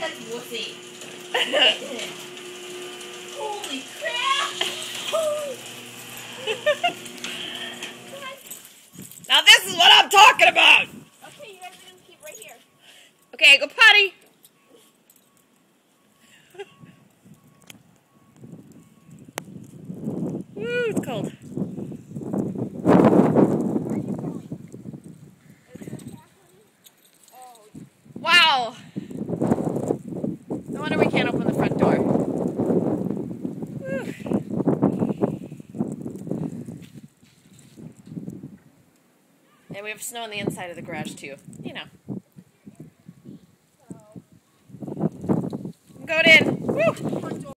That's wussy. Holy crap! Now this is what I'm talking about! Okay, you guys are gonna keep right here. Okay, go potty! Woo, it's cold. Wow! No wonder we can't open the front door. Whew. And we have snow on the inside of the garage too. You know. Go in. Woo!